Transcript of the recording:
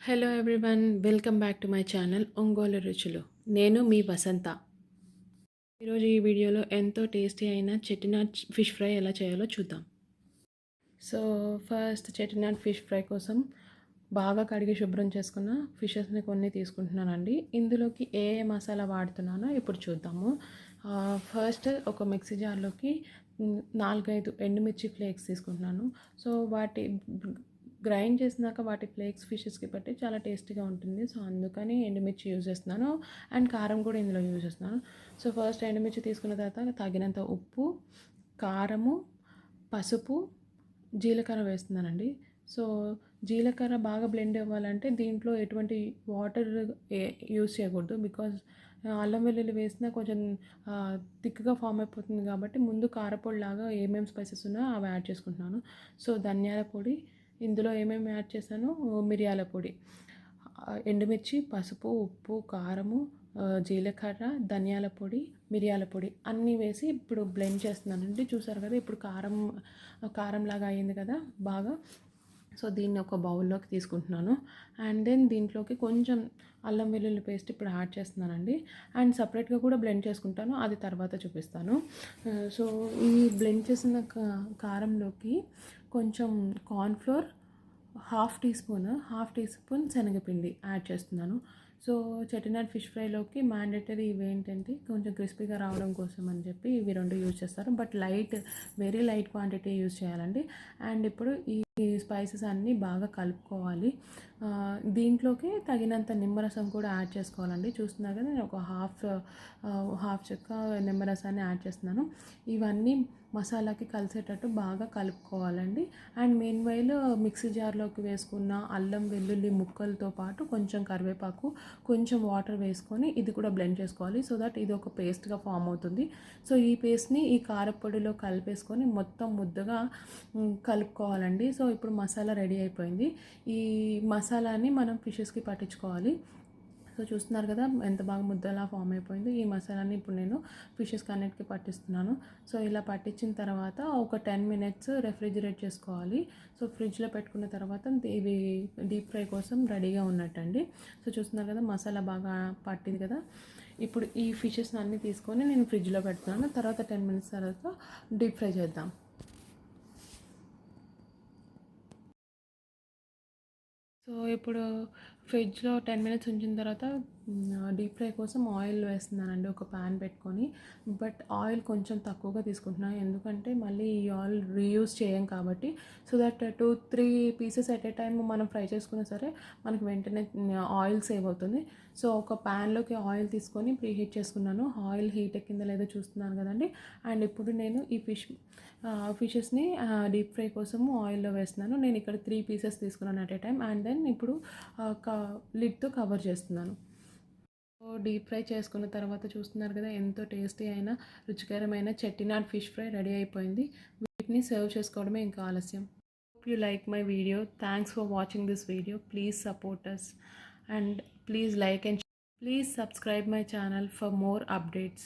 Hello everyone, welcome back to my channel Ongole రుచులు. నేను మీ వసంత. ఈరోజు ఈ వీడియోలో ఎంతో టేస్టీ అయిన చెట్టినాడ్ ఫిష్ ఫ్రై ఎలా చేయాలో చూద్దాం. So first Chettinad fish fry కోసం బాగా కడిగి శుభ్రం చేసుకున్న ఫిషెస్ని కొన్ని తీసుకుంటున్నానండి. ఇందులోకి ఏ ఏ మసాలా వాడుతున్నానో ఇప్పుడు చూద్దాము. ఫస్ట్ ఒక మిక్సీ జార్లోకి 4-5 ఎండుమిర్చి ఫ్లేక్స్ తీసుకుంటున్నాను. సో వాటి గ్రైండ్ చేసినాక వాటి ఫ్లేక్స్ ఫిషెస్కి బట్టి చాలా టేస్టీగా ఉంటుంది. సో అందుకని ఎండుమిర్చి యూజ్ చేస్తున్నాను. అండ్ కారం కూడా ఇందులో యూజ్ చేస్తున్నాను. సో ఫస్ట్ ఎండుమిర్చి తీసుకున్న తర్వాత తగినంత ఉప్పు, కారము, పసుపు, జీలకర్ర వేస్తున్నానండి. సో జీలకర్ర బాగా బ్లెండ్ అవ్వాలంటే దీంట్లో ఎటువంటి వాటర్ యూజ్ చేయకూడదు. బికాజ్ అల్లం వెల్లుల్లి వేసినా కొంచెం థిక్గా ఫామ్ అయిపోతుంది కాబట్టి ముందు కారపొడిలాగా ఏమేమి స్పైసెస్ ఉన్నాయో అవి యాడ్ చేసుకుంటున్నాను. సో ధనియాల పొడి, ఇందులో ఏమేమి యాడ్ చేశాను, మిరియాల పొడి, ఎండుమిర్చి, పసుపు, ఉప్పు, కారము, జీలకర్ర, ధనియాల పొడి, మిరియాల పొడి అన్నీ వేసి ఇప్పుడు బ్లెండ్ చేస్తున్నానండి. చూసారు కదా ఇప్పుడు కారం లాగా అయింది కదా బాగా. సో దీన్ని ఒక బౌల్లోకి తీసుకుంటున్నాను. అండ్ దెన్ దీంట్లోకి కొంచెం అల్లం వెల్లుల్లి పేస్ట్ ఇప్పుడు యాడ్ చేస్తున్నానండి. అండ్ సపరేట్గా కూడా బ్లెండ్ చేసుకుంటాను, అది తర్వాత చూపిస్తాను. సో ఈ బ్లెండ్ చేసిన కారంలోకి కొంచెం కార్న్ఫ్లోర్, హాఫ్ టీ స్పూన్ శనగపిండి యాడ్ చేస్తున్నాను. సో చెట్టినాడ్ ఫిష్ ఫ్రైలోకి మ్యాండేటరీ ఇవేంటంటే కొంచెం క్రిస్పీగా రావడం కోసం అని చెప్పి ఇవి రెండు యూజ్ చేస్తారు. But very light quantity use చేయాలండి. అండ్ ఇప్పుడు ఈ స్పైసెస్ అన్నీ బాగా కలుపుకోవాలి. దీంట్లోకి తగినంత నిమ్మరసం కూడా యాడ్ చేసుకోవాలండి. చూస్తున్నారు కదా నేను ఒక హాఫ్ చెక్క నిమ్మరసాన్ని యాడ్ చేస్తున్నాను. ఇవన్నీ మసాలాకి కలిసేటట్టు బాగా కలుపుకోవాలండి. అండ్ మెయిన్వైల్ మిక్సీ జార్లోకి వేసుకున్న అల్లం వెల్లుల్లి ముక్కలతో పాటు కొంచెం కరివేపాకు, కొంచెం వాటర్ వేసుకొని ఇది కూడా బ్లెండ్ చేసుకోవాలి. సో దట్ ఇది ఒక పేస్ట్గా ఫామ్ అవుతుంది. సో ఈ పేస్ట్ని ఈ కారపొడిలో కలిపేసుకొని మొత్తం ముద్దగా కలుపుకోవాలండి. సో ఇప్పుడు మసాలా రెడీ అయిపోయింది. ఈ మసాలాని మనం ఫిషెస్కి పట్టించుకోవాలి. సో చూస్తున్నారు కదా ఎంత బాగా ముద్దలా ఫామ్ అయిపోయింది. ఈ మసాలాని ఇప్పుడు నేను ఫిషెస్కి అన్నిటికీ పట్టిస్తున్నాను. సో ఇలా పట్టించిన తర్వాత ఒక 10 minutes రెఫ్రిజిరేట్ చేసుకోవాలి. సో ఫ్రిడ్జ్లో పెట్టుకున్న తర్వాత ఇవి డీప్ ఫ్రై కోసం రెడీగా ఉన్నట్టండి. సో చూస్తున్నారు కదా మసాలా బాగా పట్టింది కదా. ఇప్పుడు ఈ ఫిషెస్ని అన్నీ తీసుకొని నేను ఫ్రిడ్జ్లో పెడుతున్నాను. తర్వాత 10 minutes తర్వాత డీప్ ఫ్రై చేద్దాం. సో ఇప్పుడు ఫ్రిడ్జ్లో 10 minutes ఉంచిన తర్వాత డీప్ ఫ్రై కోసం ఆయిల్ వేస్తున్నానండి. ఒక ప్యాన్ పెట్టుకొని, బట్ ఆయిల్ కొంచెం తక్కువగా తీసుకుంటున్నాను ఎందుకంటే మళ్ళీ ఈ ఆయిల్ రీయూజ్ చేయం కాబట్టి. So that 2-3 pieces at a time మనం ఫ్రై చేసుకున్నా సరే మనకు వెంటనే ఆయిల్ సేవ్ అవుతుంది. సో ఒక ప్యాన్లోకి ఆయిల్ తీసుకొని ప్రీహీట్ చేసుకున్నాను. ఆయిల్ హీట్ ఎక్కిందో లేదో చూస్తున్నాను కదండి. అండ్ ఇప్పుడు నేను ఈ ఫిషెస్ని డీప్ ఫ్రై కోసము ఆయిల్లో వేస్తున్నాను. నేను ఇక్కడ 3 pieces తీసుకున్నాను at a time. And then ఇప్పుడు లిడ్తో కవర్ చేస్తున్నాను. డీప్ ఫ్రై చేసుకున్న తర్వాత చూస్తున్నారు కదా ఎంతో టేస్టీ అయిన రుచికరమైన చెట్టినాడ్ ఫిష్ ఫ్రై రెడీ అయిపోయింది. వీటిని సర్వ్ చేసుకోవడమే ఇంకా ఆలస్యం. Hope you like my video. Thanks for watching this video. Please support us and please like and please subscribe my channel for more updates.